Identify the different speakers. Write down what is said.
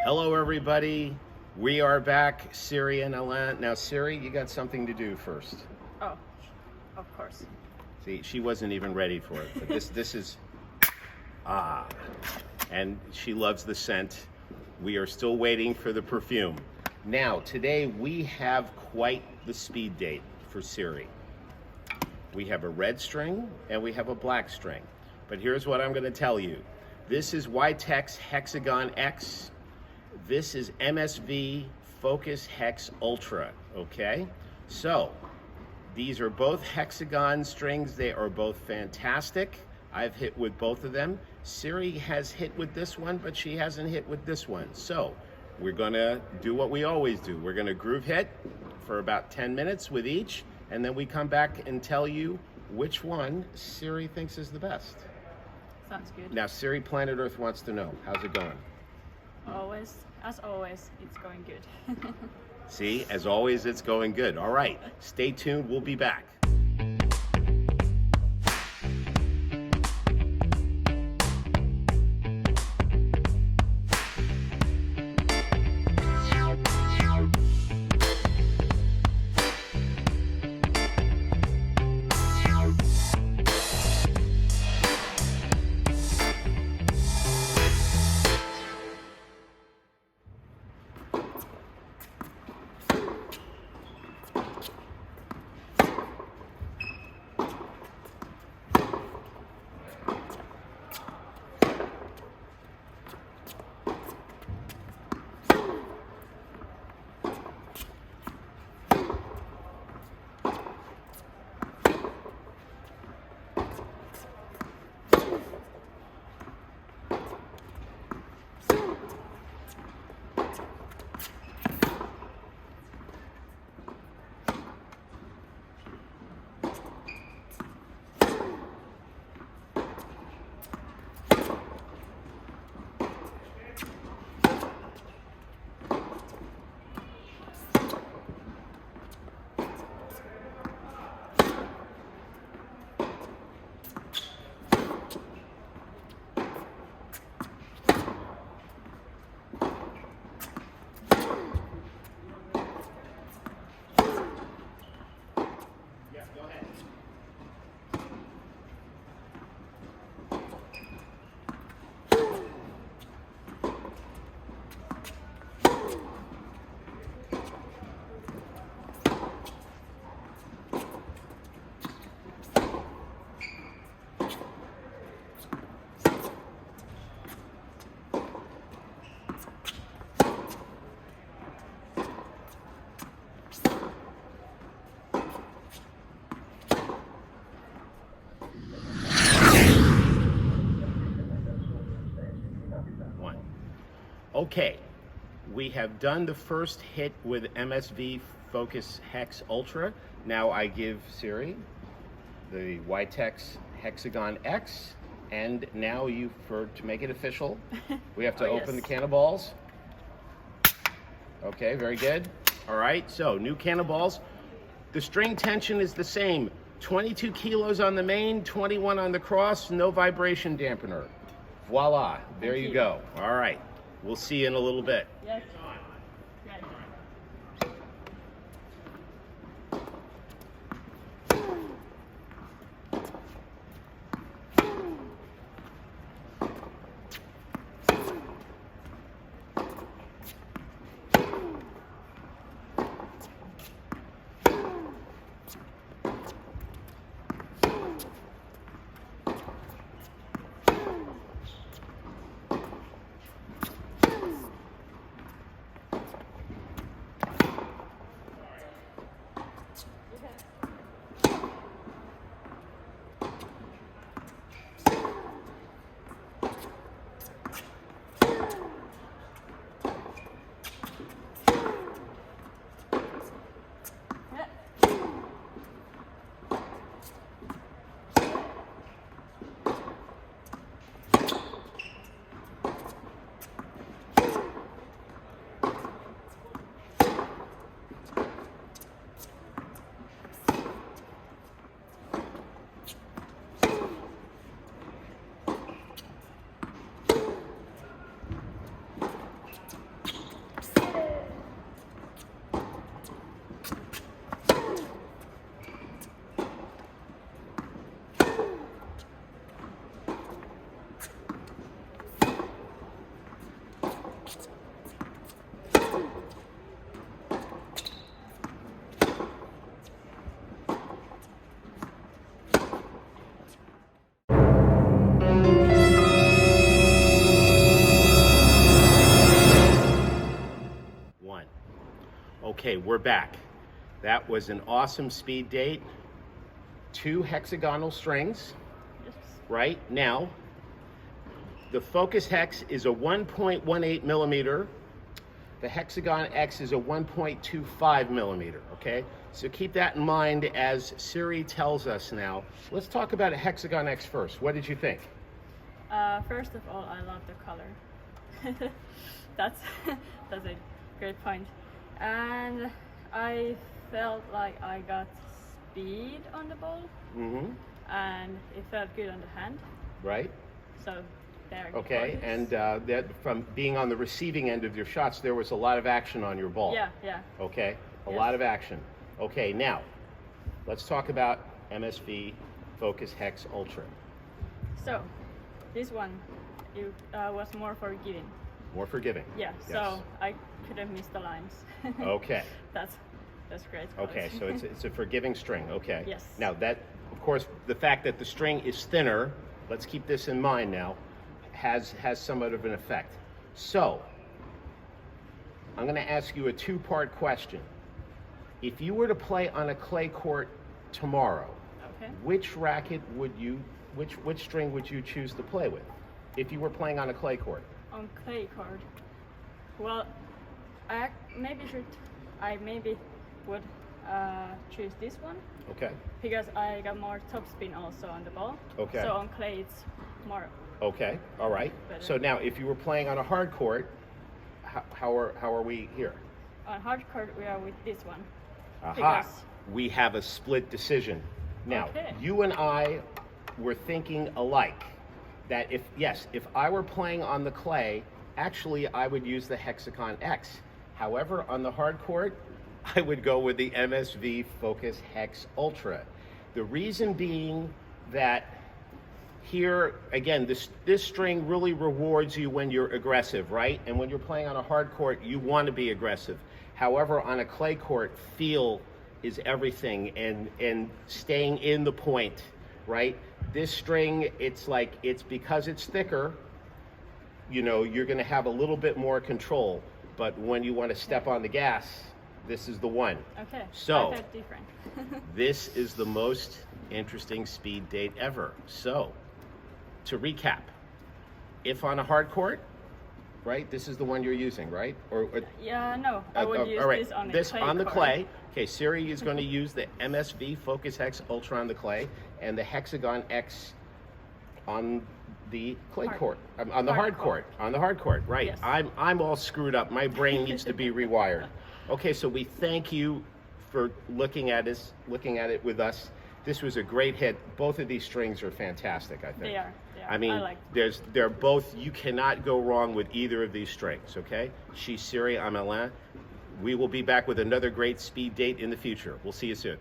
Speaker 1: Hello, everybody. We are back, Siri and Alan. Now, Siri, you got something to do first.
Speaker 2: Oh, of course.
Speaker 1: See, she wasn't even ready for it, but this is, and she loves the scent. We are still waiting for the perfume. Now, today we have quite the speed date for Siri. We have a red string and we have a black string. But here's what I'm going to tell you. This is YTEX Hexagon-X. This is MSV Focus Hex Ultra, okay? So, these are both hexagon strings. They are both fantastic. I've hit with both of them. Siri has hit with this one, but she hasn't hit with this one. So, we're gonna do what we always do. We're gonna groove hit for about 10 minutes with each, and then we come back and tell you which one Siri thinks is the best.
Speaker 2: Sounds good.
Speaker 1: Now, Siri Planet Earth wants to know, how's it going?
Speaker 2: As always, it's going good.
Speaker 1: See, as always, it's going good. All right, stay tuned. We'll be back. Okay, we have done the first hit with MSV Focus Hex Ultra. Now I give Siri the YTEX Hexagon-X, and now to make it official, we have to open the can of balls. Okay, very good. All right, so new can of balls. The string tension is the same. 22 kilos on the main, 21 on the cross, no vibration dampener. Voila, there you go. All right. We'll see you in a little bit.
Speaker 2: Yes.
Speaker 1: Okay, we're back. That was an awesome speed date. 2 hexagonal strings,
Speaker 2: Yes.
Speaker 1: right? Now, the Focus Hex is a 1.18 millimeter. The Hexagon-X is a 1.25 millimeter, okay? So keep that in mind as Siri tells us now. Let's talk about a Hexagon-X first. What did you think?
Speaker 2: First of all, I love the color. that's that's a great point. And I felt like I got speed on the ball,
Speaker 1: Mm-hmm.
Speaker 2: and it felt good on the hand.
Speaker 1: Right?
Speaker 2: So there.
Speaker 1: Okay, and that from being on the receiving end of your shots, there was a lot of action on your ball.
Speaker 2: Yeah, yeah.
Speaker 1: Okay, a
Speaker 2: Yes.
Speaker 1: lot of action. Okay, now, let's talk about MSV Focus Hex Ultra.
Speaker 2: So this one, it was more forgiving.
Speaker 1: More forgiving.
Speaker 2: Yeah.
Speaker 1: Yes.
Speaker 2: So I couldn't miss the lines.
Speaker 1: Okay.
Speaker 2: That's great.
Speaker 1: Okay, so it's a forgiving string. Okay.
Speaker 2: Yes.
Speaker 1: Now that, of course, the fact that the string is thinner, let's keep this in mind now, has somewhat of an effect. So, I'm going to ask you a 2-part question. If you were to play on a clay court tomorrow,
Speaker 2: Okay.
Speaker 1: which racket would you, which string would you choose to play with? If you were playing on a clay court.
Speaker 2: On clay court. Well, I maybe would choose this one
Speaker 1: Okay.
Speaker 2: because I got more topspin also on the ball.
Speaker 1: Okay.
Speaker 2: So on clay it's more.
Speaker 1: Okay. All right.
Speaker 2: Better.
Speaker 1: So now, if you were playing on a hard court, how are we here?
Speaker 2: On hard court we are with this one.
Speaker 1: Aha.
Speaker 2: Because-
Speaker 1: We have a split decision. Now,
Speaker 2: Okay.
Speaker 1: you and I were thinking alike. That if I were playing on the clay, actually I would use the Hexagon-X. However, on the hard court, I would go with the MSV Focus Hex Ultra. The reason being that here, again, this string really rewards you when you're aggressive, right? And when you're playing on a hard court, you want to be aggressive. However, on a clay court, feel is everything, and staying in the point, right? This string, it's because it's thicker, you know, you're going to have a little bit more control. But when you want to step on the gas, this is the one.
Speaker 2: Okay.
Speaker 1: So-
Speaker 2: I felt different.
Speaker 1: This is the most interesting speed date ever. So, to recap, if on a hard court, right, this is the one you're using, right? Or
Speaker 2: Yeah, no, I would use
Speaker 1: all right,
Speaker 2: this on
Speaker 1: this
Speaker 2: clay
Speaker 1: on the
Speaker 2: court.
Speaker 1: clay. Okay, Siri is going to use the MSV Focus Hex Ultra on the clay and the Hexagon-X on the clay
Speaker 2: Hard.
Speaker 1: court. On the hard court. On the hard court, right.
Speaker 2: Yes.
Speaker 1: I'm all screwed up. My brain needs to be rewired. Okay, so we thank you for looking at it with us. This was a great hit. Both of these strings are fantastic, I think.
Speaker 2: They are.
Speaker 1: I mean,
Speaker 2: like
Speaker 1: they're both, you cannot go wrong with either of these strings, okay? She's Siri, I'm Alain. We will be back with another great speed date in the future. We'll see you soon.